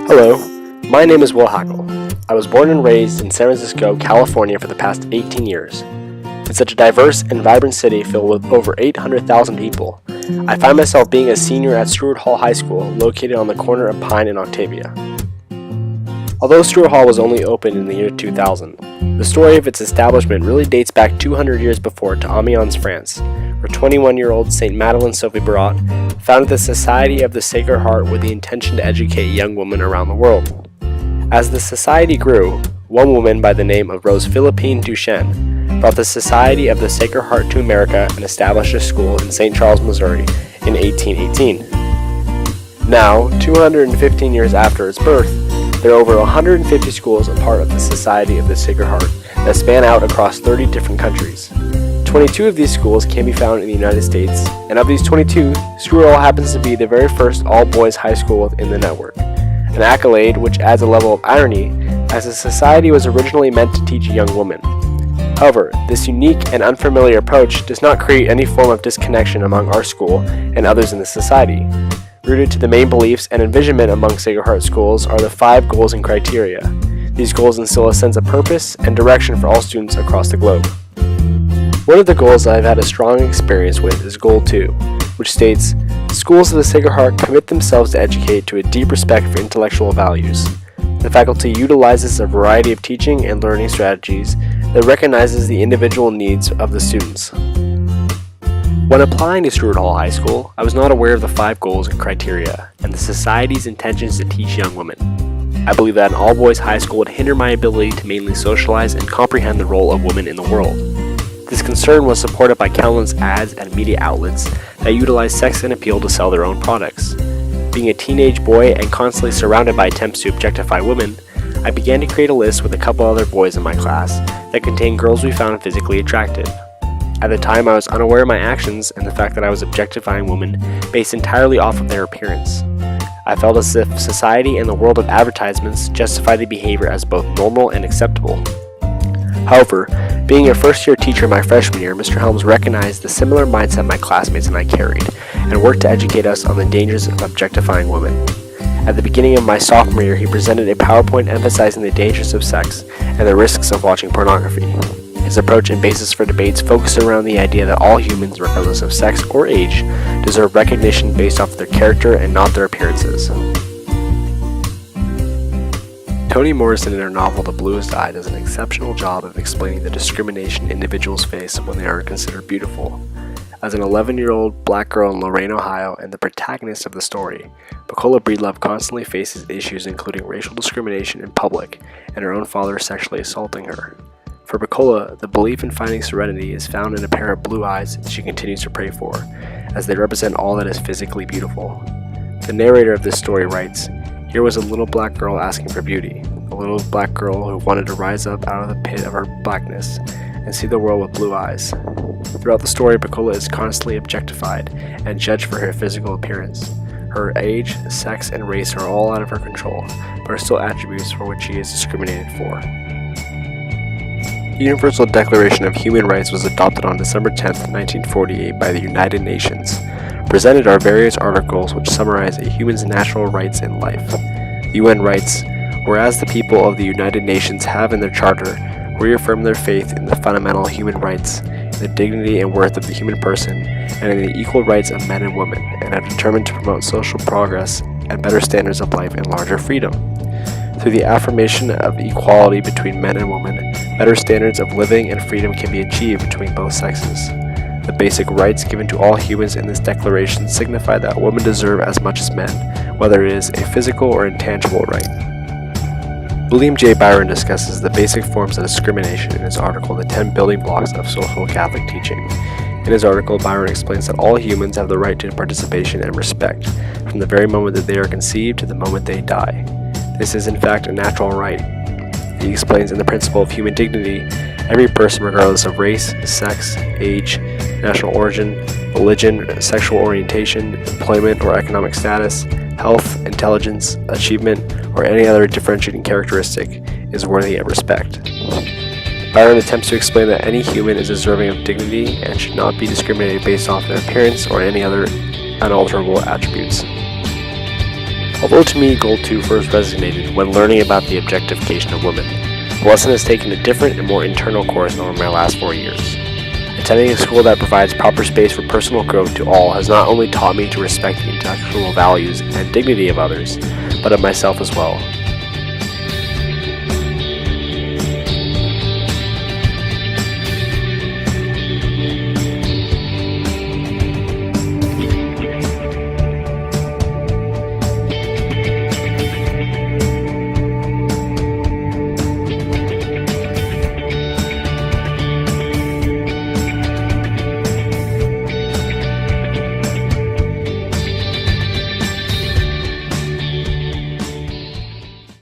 Hello, my name is Will Hackel. I was born and raised in San Francisco, California for the past 18 years. It's such a diverse and vibrant city filled with over 800,000 people. I find myself being a senior at Stewart Hall High School, located on the corner of Pine and Octavia. Although Stewart Hall was only opened in the year 2000, the story of its establishment really dates back 200 years before to Amiens, France, where 21-year-old St. Madeleine Sophie Barat founded the Society of the Sacred Heart with the intention to educate young women around the world. As the society grew, one woman by the name of Rose Philippine Duchesne brought the Society of the Sacred Heart to America and established a school in St. Charles, Missouri in 1818. Now, 215 years after its birth, there are over 150 schools a part of the Society of the Sacred Heart that span out across 30 different countries. 22 of these schools can be found in the United States, and of these 22, Stewart Hall happens to be the very first all-boys high school within the network, an accolade which adds a level of irony, as the society was originally meant to teach young women. However, this unique and unfamiliar approach does not create any form of disconnection among our school and others in the society. Rooted to the main beliefs and envisionment among Sacred Heart schools are the 5 goals and criteria. These goals instill a sense of purpose and direction for all students across the globe. One of the goals I've had a strong experience with is Goal 2, which states, "Schools of the Sacred Heart commit themselves to educate to a deep respect for intellectual values. The faculty utilizes a variety of teaching and learning strategies that recognizes the individual needs of the students." When applying to Stewart Hall High School, I was not aware of the 5 goals and criteria, and the Society's intentions to teach young women. I believe that an all-boys high school would hinder my ability to mainly socialize and comprehend the role of women in the world. This concern was supported by countless ads and media outlets that utilize sex and appeal to sell their own products. Being a teenage boy and constantly surrounded by attempts to objectify women, I began to create a list with a couple other boys in my class that contained girls we found physically attractive. At the time, I was unaware of my actions and the fact that I was objectifying women based entirely off of their appearance. I felt as if society and the world of advertisements justified the behavior as both normal and acceptable. However, being a first-year teacher my freshman year, Mr. Helms recognized the similar mindset my classmates and I carried, and worked to educate us on the dangers of objectifying women. At the beginning of my sophomore year, he presented a PowerPoint emphasizing the dangers of sex and the risks of watching pornography. His approach and basis for debates focused around the idea that all humans, regardless of sex or age, deserve recognition based off their character and not their appearances. Toni Morrison in her novel The Bluest Eye does an exceptional job of explaining the discrimination individuals face when they are considered beautiful. As an 11-year-old black girl in Lorain, Ohio, and the protagonist of the story, Bacola Breedlove constantly faces issues including racial discrimination in public and her own father sexually assaulting her. For Bacola, the belief in finding serenity is found in a pair of blue eyes she continues to pray for, as they represent all that is physically beautiful. The narrator of this story writes, "Here was a little black girl asking for beauty, a little black girl who wanted to rise up out of the pit of her blackness and see the world with blue eyes." Throughout the story, Bacola is constantly objectified and judged for her physical appearance. Her age, sex, and race are all out of her control, but are still attributes for which she is discriminated for. The Universal Declaration of Human Rights was adopted on December 10, 1948 by the United Nations. Presented are various articles which summarize a human's natural rights in life. The UN writes, "Whereas the people of the United Nations have in their charter reaffirmed their faith in the fundamental human rights, in the dignity and worth of the human person, and in the equal rights of men and women, and are determined to promote social progress and better standards of life and larger freedom. Through the affirmation of equality between men and women, better standards of living and freedom can be achieved between both sexes. The basic rights given to all humans in this declaration signify that women deserve as much as men, whether it is a physical or intangible right." William J. Byron discusses the basic forms of discrimination in his article, The 10 Building Blocks of Social Catholic Teaching. In his article, Byron explains that all humans have the right to participation and respect, from the very moment that they are conceived to the moment they die. This is in fact a natural right. He explains in the principle of human dignity, every person regardless of race, sex, age, national origin, religion, sexual orientation, employment or economic status, health, intelligence, achievement, or any other differentiating characteristic is worthy of respect. Byron attempts to explain that any human is deserving of dignity and should not be discriminated based off their appearance or any other unalterable attributes. Although to me Goal 2 first resonated when learning about the objectification of women, the lesson has taken a different and more internal course over my last 4 years. Attending a school that provides proper space for personal growth to all has not only taught me to respect the intellectual values and dignity of others, but of myself as well.